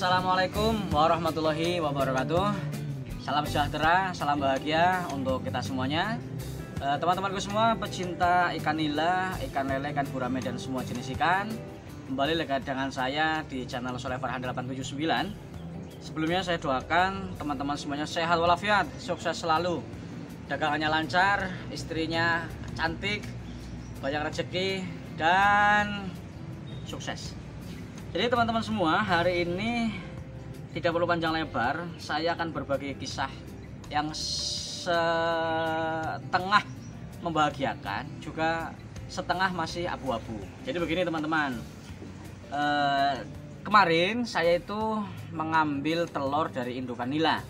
Assalamualaikum warahmatullahi wabarakatuh. Salam sejahtera, salam bahagia untuk kita semuanya. Teman-temanku semua pecinta ikan nila, ikan lele, ikan gurame dan semua jenis ikan, kembali lagi dengan saya di channel Soleh Farhan 879. Sebelumnya saya doakan teman-teman semuanya sehat walafiat, sukses selalu, dagangannya lancar, istrinya cantik, banyak rezeki dan sukses. Jadi teman-teman semua, hari ini tidak perlu panjang lebar, saya akan berbagi kisah yang setengah membahagiakan, juga setengah masih abu-abu. Jadi begini teman-teman, kemarin saya itu mengambil telur dari indukan nila,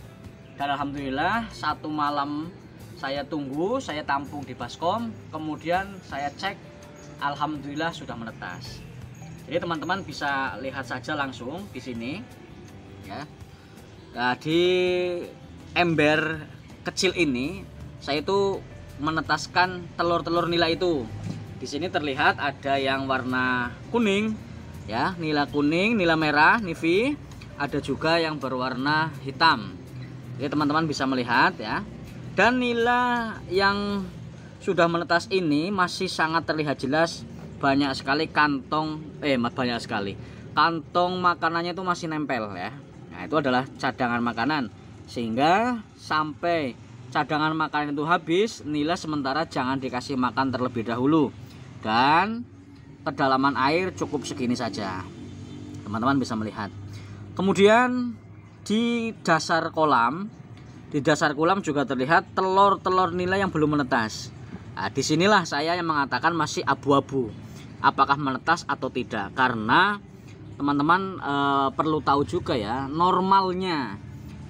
dan alhamdulillah satu malam saya tunggu, saya tampung di baskom, kemudian saya cek, alhamdulillah sudah menetas. Jadi teman-teman bisa lihat saja langsung di sini, ya. Nah, di ember kecil ini saya itu menetaskan telur-telur nila itu. Di sini terlihat ada yang warna kuning, ya, nila kuning, nila merah, navy. Ada juga yang berwarna hitam. Jadi teman-teman bisa melihat, ya. Dan nila yang sudah menetas ini masih sangat terlihat jelas. Banyak sekali kantong makanannya itu masih nempel, ya. Nah, itu adalah cadangan makanan, sehingga sampai cadangan makanan itu habis, nila sementara jangan dikasih makan terlebih dahulu, dan kedalaman air cukup segini saja. Teman-teman bisa melihat. Kemudian di dasar kolam juga terlihat telur-telur nila yang belum menetas. Nah, disinilah saya yang mengatakan masih abu-abu, apakah menetas atau tidak. Karena teman-teman perlu tahu juga, ya, normalnya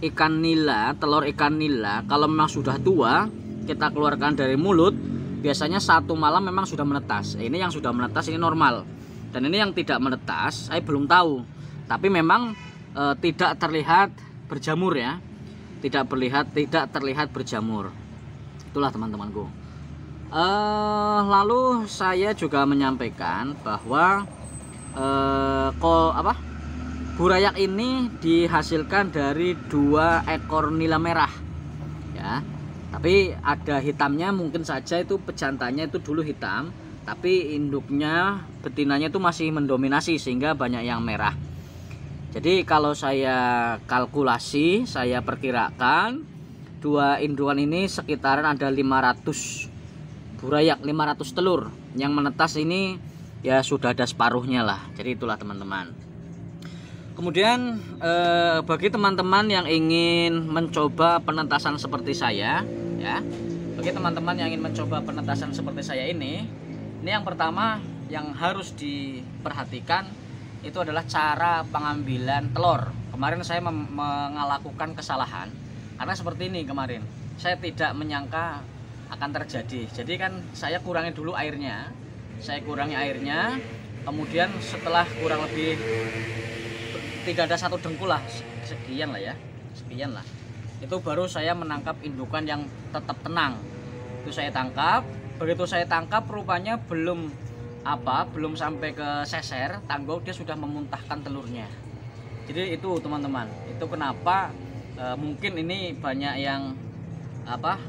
ikan nila, telur ikan nila kalau memang sudah tua, kita keluarkan dari mulut, biasanya satu malam memang sudah menetas. Ini yang sudah menetas ini normal, dan ini yang tidak menetas saya belum tahu, tapi memang tidak terlihat berjamur, ya, tidak terlihat berjamur. Itulah teman-temanku. Lalu saya juga menyampaikan bahwa burayak ini dihasilkan dari 2 ekor nila merah, ya. Tapi ada hitamnya, mungkin saja itu pejantannya itu dulu hitam, tapi induknya, betinanya itu masih mendominasi sehingga banyak yang merah. Jadi kalau saya kalkulasi, saya perkirakan 2 indukan ini sekitaran ada 500 burayak, 500 telur. Yang menetas ini ya sudah ada separuhnya lah. Jadi itulah teman-teman. Kemudian bagi teman-teman yang ingin mencoba penetasan seperti saya, ya, bagi teman-teman yang ingin mencoba penetasan seperti saya ini yang pertama yang harus diperhatikan itu adalah cara pengambilan telur. Kemarin saya melakukan kesalahan karena seperti ini. Kemarin saya tidak menyangka akan terjadi. Jadi kan saya kurangi dulu airnya, kemudian setelah kurang lebih tidak ada 1 dengkul lah, sekian lah, itu baru saya menangkap indukan yang tetap tenang. Itu saya tangkap. Begitu saya tangkap, rupanya belum sampai ke seser tanggul, dia sudah memuntahkan telurnya. Jadi itu teman-teman, itu kenapa mungkin ini banyak yang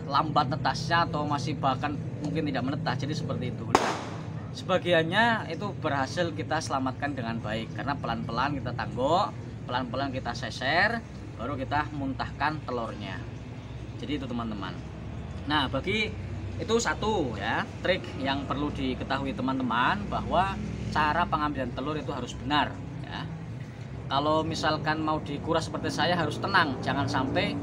lambat netasnya, atau masih bahkan mungkin tidak menetas. Jadi seperti itu. Nah, sebagiannya itu berhasil kita selamatkan dengan baik, karena pelan-pelan kita tanggok, pelan-pelan kita seser, baru kita muntahkan telurnya. Jadi itu teman-teman. Nah, bagi itu satu, ya, trik yang perlu diketahui teman-teman, bahwa cara pengambilan telur itu harus benar, ya. Kalau misalkan mau dikuras seperti saya, harus tenang, jangan sampai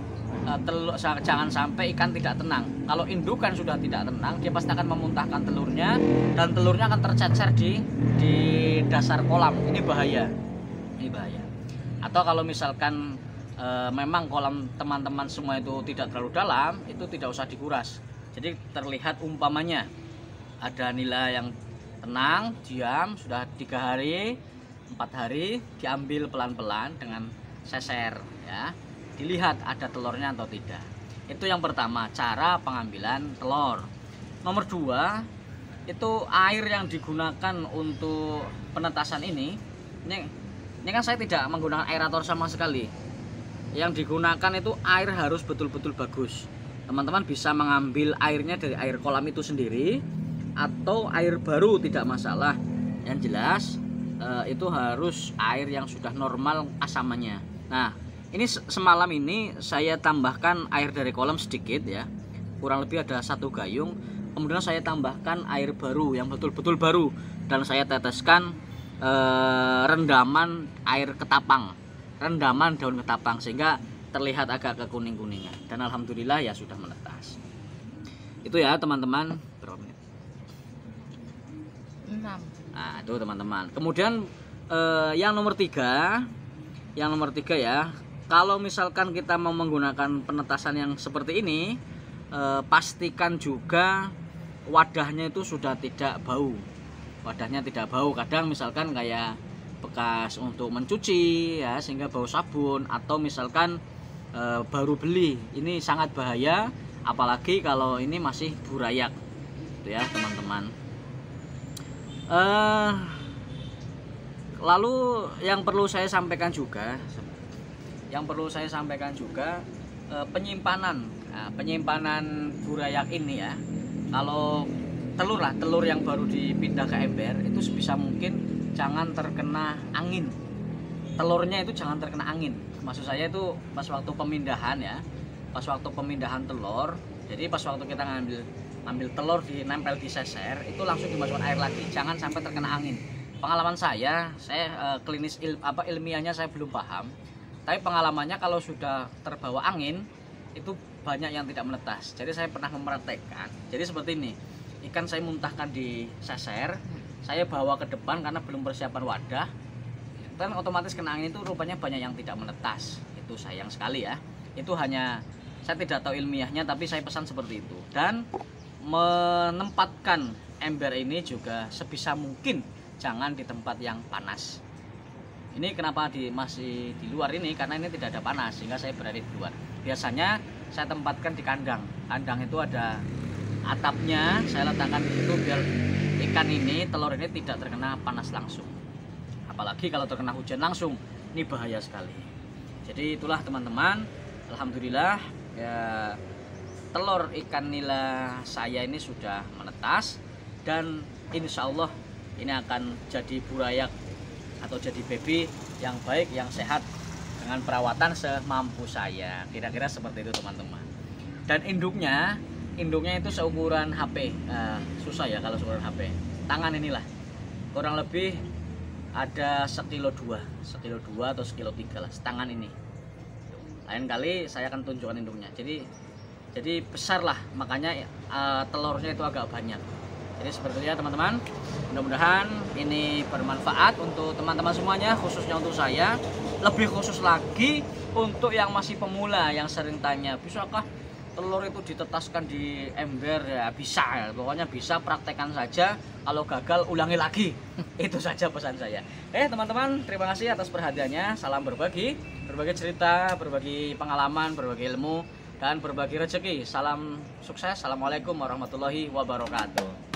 ikan tidak tenang. Kalau indukan sudah tidak tenang, dia pasti akan memuntahkan telurnya, dan telurnya akan tercecer di dasar kolam. Ini bahaya. Atau kalau misalkan memang kolam teman-teman semua itu tidak terlalu dalam, itu tidak usah dikuras. Jadi terlihat umpamanya ada nila yang tenang, diam, sudah 3 hari, 4 hari, diambil pelan-pelan dengan seser, ya. Dilihat ada telurnya atau tidak. Itu yang pertama, cara pengambilan telur. Nomor 2, itu air yang digunakan untuk penetasan ini Ini kan saya tidak menggunakan aerator sama sekali. Yang digunakan itu air harus betul-betul bagus. Teman-teman bisa mengambil airnya dari air kolam itu sendiri atau air baru, tidak masalah. Yang jelas itu harus air yang sudah normal asamannya. Nah, ini semalam ini saya tambahkan air dari kolam sedikit ya, kurang lebih ada 1 gayung. Kemudian saya tambahkan air baru yang betul-betul baru, dan saya teteskan rendaman air ketapang, rendaman daun ketapang, sehingga terlihat agak kekuning-kuningan, dan alhamdulillah ya sudah menetas. Itu ya teman-teman. Berapa menit? 6. Nah itu teman-teman. Kemudian yang nomor 3 ya, kalau misalkan kita mau menggunakan penetasan yang seperti ini, pastikan juga wadahnya itu sudah tidak bau. Wadahnya tidak bau. Kadang misalkan kayak bekas untuk mencuci ya, sehingga bau sabun, atau misalkan baru beli, ini sangat bahaya, apalagi kalau ini masih burayak itu ya teman-teman. Lalu yang perlu saya sampaikan juga penyimpanan. Nah, penyimpanan burayak ini ya, kalau telur yang baru dipindah ke ember itu sebisa mungkin jangan terkena angin. Telurnya itu jangan terkena angin. Maksud saya itu pas waktu pemindahan ya, pas waktu pemindahan telur. Jadi pas waktu kita ngambil telur nempel di seser, itu langsung dimasukkan air lagi, jangan sampai terkena angin. Pengalaman saya klinis ilmiahnya saya belum paham, tapi pengalamannya kalau sudah terbawa angin itu banyak yang tidak menetas. Jadi saya pernah mempraktekkan. Jadi seperti ini, ikan saya muntahkan di seser, saya bawa ke depan karena belum persiapan wadah, dan otomatis kena angin itu rupanya banyak yang tidak menetas. Itu sayang sekali ya. Itu hanya saya tidak tahu ilmiahnya, tapi saya pesan seperti itu. Dan menempatkan ember ini juga sebisa mungkin jangan di tempat yang panas. Ini kenapa masih di luar ini, karena ini tidak ada panas, sehingga saya berada di luar. Biasanya saya tempatkan di kandang. Kandang itu ada atapnya, saya letakkan di situ biar ikan ini, telur ini tidak terkena panas langsung. Apalagi kalau terkena hujan langsung, ini bahaya sekali. Jadi itulah teman-teman, alhamdulillah ya, telur ikan nila saya ini sudah menetas, dan insya Allah ini akan jadi burayak atau jadi baby yang baik, yang sehat, dengan perawatan semampu saya. Kira-kira seperti itu teman-teman. Dan induknya itu seukuran HP. Susah ya kalau seukuran HP. Tangan inilah, kurang lebih ada 1,2 kilo atau 1,3 kilo lah tangan ini. Lain kali saya akan tunjukkan induknya. Jadi besar lah, makanya telurnya itu agak banyak. Jadi seperti itu ya teman-teman. Mudah-mudahan ini bermanfaat untuk teman-teman semuanya, khususnya untuk saya. Lebih khusus lagi untuk yang masih pemula, yang sering tanya, bisakah telur itu ditetaskan di ember? Ya bisa, pokoknya bisa, praktekkan saja. Kalau gagal ulangi lagi. Itu saja pesan saya. Teman-teman, terima kasih atas perhatiannya. Salam berbagi cerita, berbagi pengalaman, berbagi ilmu, dan berbagi rezeki. Salam sukses. Assalamualaikum warahmatullahi wabarakatuh.